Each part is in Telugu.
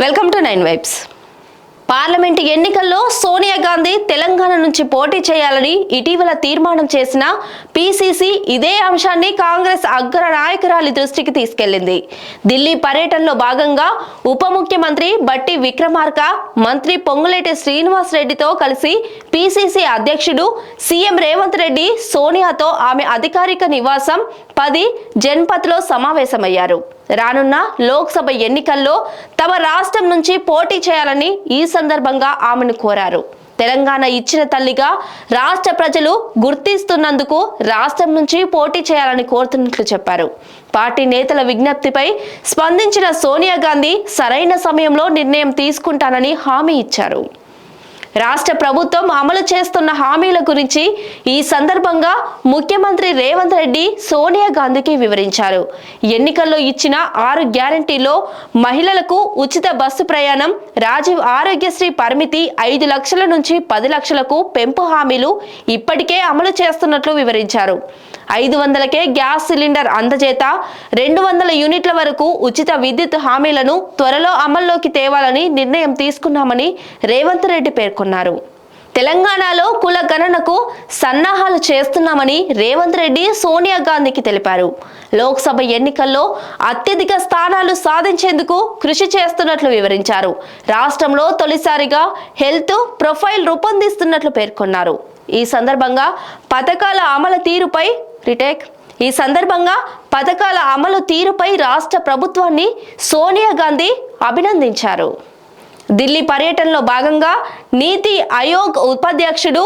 Welcome to 9 vibes. పార్లమెంట్ ఎన్నికల్లో సోనియా గాంధీ తెలంగాణ నుంచి పోటీ చేయాలని ఇటీవల తీర్మానం చేసిన పీసీసీ ఇదే అంశాన్ని కాంగ్రెస్ అగ్ర నాయకురాలి దృష్టికి తీసుకెళ్లింది. ఢిల్లీ పర్యటనలో భాగంగా ఉప ముఖ్యమంత్రి బట్టి విక్రమార్క, మంత్రి పొంగులేటి శ్రీనివాస్ రెడ్డితో కలిసి పీసీసీ అధ్యక్షుడు సీఎం రేవంత్ రెడ్డి సోనియాతో ఆమె అధికారిక నివాసం 10 జన్పథ్లో సమావేశమయ్యారు. రానున్న లోక్సభ ఎన్నికల్లో తమ రాష్ట్రం నుంచి పోటీ చేయాలని ఈ సందర్భంగా ఆమెను కోరారు. తెలంగాణ ఇచ్చిన తల్లిగా రాష్ట్ర ప్రజలు గుర్తిస్తున్నందుకు రాష్ట్రం నుంచి పోటీ చేయాలని కోరుతున్నట్లు చెప్పారు. పార్టీ నేతల విజ్ఞప్తిపై స్పందించిన సోనియా గాంధీ సరైన సమయంలో నిర్ణయం తీసుకుంటానని హామీ ఇచ్చారు. రాష్ట్ర ప్రభుత్వం అమలు చేస్తున్న హామీల గురించి ఈ సందర్భంగా ముఖ్యమంత్రి రేవంత్ రెడ్డి సోనియా గాంధీకి వివరించారు. ఎన్నికల్లో ఇచ్చిన 6 గ్యారంటీలో మహిళలకు ఉచిత బస్సు ప్రయాణం, రాజీవ్ ఆరోగ్యశ్రీ పరిమితి 5 లక్షల నుంచి 10 లక్షలకు పెంపు హామీలు ఇప్పటికే అమలు చేస్తున్నట్లు వివరించారు. 500కే గ్యాస్ సిలిండర్ అందజేత, 200 యూనిట్ల వరకు ఉచిత విద్యుత్ హామీలను త్వరలో అమల్లోకి తేవాలని నిర్ణయం తీసుకున్నామని రేవంత్ రెడ్డి పేర్కొన్నారు. తెలంగాణలో కుల గణనకు సన్నాహాలు చేస్తున్నామని రేవంత్ రెడ్డి సోనియా గాంధీకి తెలిపారు. లోక్సభ ఎన్నికల్లో అత్యధిక స్థానాలు సాధించేందుకు కృషి చేస్తున్నట్లు వివరించారు. రాష్ట్రంలో తొలిసారిగా హెల్త్ ప్రొఫైల్ రూపొందిస్తున్నట్లు పేర్కొన్నారు. ఈ సందర్భంగా పథకాల అమలు తీరుపై రాష్ట్ర ప్రభుత్వాన్ని సోనియా గాంధీ అభినందించారు. ఢిల్లీ పర్యటనలో భాగంగా నీతి ఆయోగ్ ఉపాధ్యక్షుడు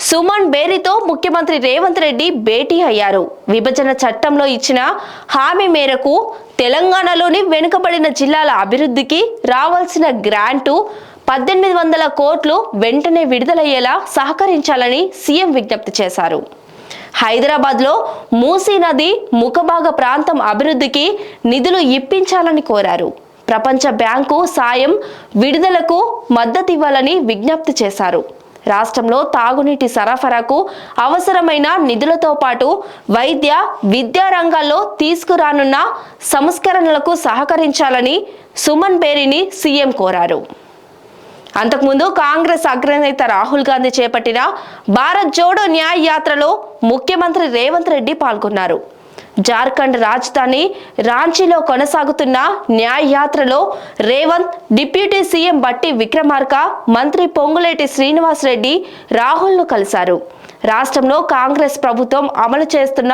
సుమన్ బేరీతో ముఖ్యమంత్రి రేవంత్ రెడ్డి భేటీ అయ్యారు. విభజన చట్టంలో ఇచ్చిన హామీ మేరకు తెలంగాణలోని వెనుకబడిన జిల్లాల అభివృద్ధికి రావాల్సిన గ్రాంటు 1800 కోట్లు వెంటనే విడుదలయ్యేలా సహకరించాలని సీఎం విజ్ఞప్తి చేశారు. హైదరాబాద్లో మూసీ నది ముఖభాగ ప్రాంతం అభివృద్ధికి నిధులు ఇప్పించాలని కోరారు. ప్రపంచ బ్యాంకు సాయం విడుదలకు మద్దతివ్వాలని విజ్ఞప్తి చేశారు. రాష్ట్రంలో తాగునీటి సరఫరాకు అవసరమైన నిధులతో పాటు వైద్య, విద్యా రంగాల్లో తీసుకురానున్న సంస్కరణలకు సహకరించాలని సుమన్ బేరీని సీఎం కోరారు. అంతకుముందు కాంగ్రెస్ అగ్రనేత రాహుల్ గాంధీ చేపట్టిన భారత్ జోడో న్యాయ్ యాత్రలో ముఖ్యమంత్రి రేవంత్ రెడ్డి పాల్గొన్నారు. జార్ఖండ్ రాజధాని రాంచీలో కొనసాగుతున్న న్యాయ్ యాత్రలో రేవంత్, డిప్యూటీ సీఎం బట్టి విక్రమార్క, మంత్రి పొంగులేటి శ్రీనివాస్ రెడ్డి రాహుల్ను కలిశారు. రాష్ట్రంలో కాంగ్రెస్ ప్రభుత్వం అమలు చేస్తున్న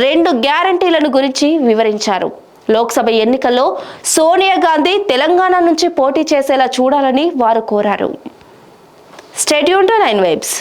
2 గ్యారంటీలను గురించి వివరించారు. లోక్సభ ఎన్నికల్లో సోనియా గాంధీ తెలంగాణ నుంచి పోటీ చేసేలా చూడాలని వారు కోరారు. Stay tuned to 9 vibes.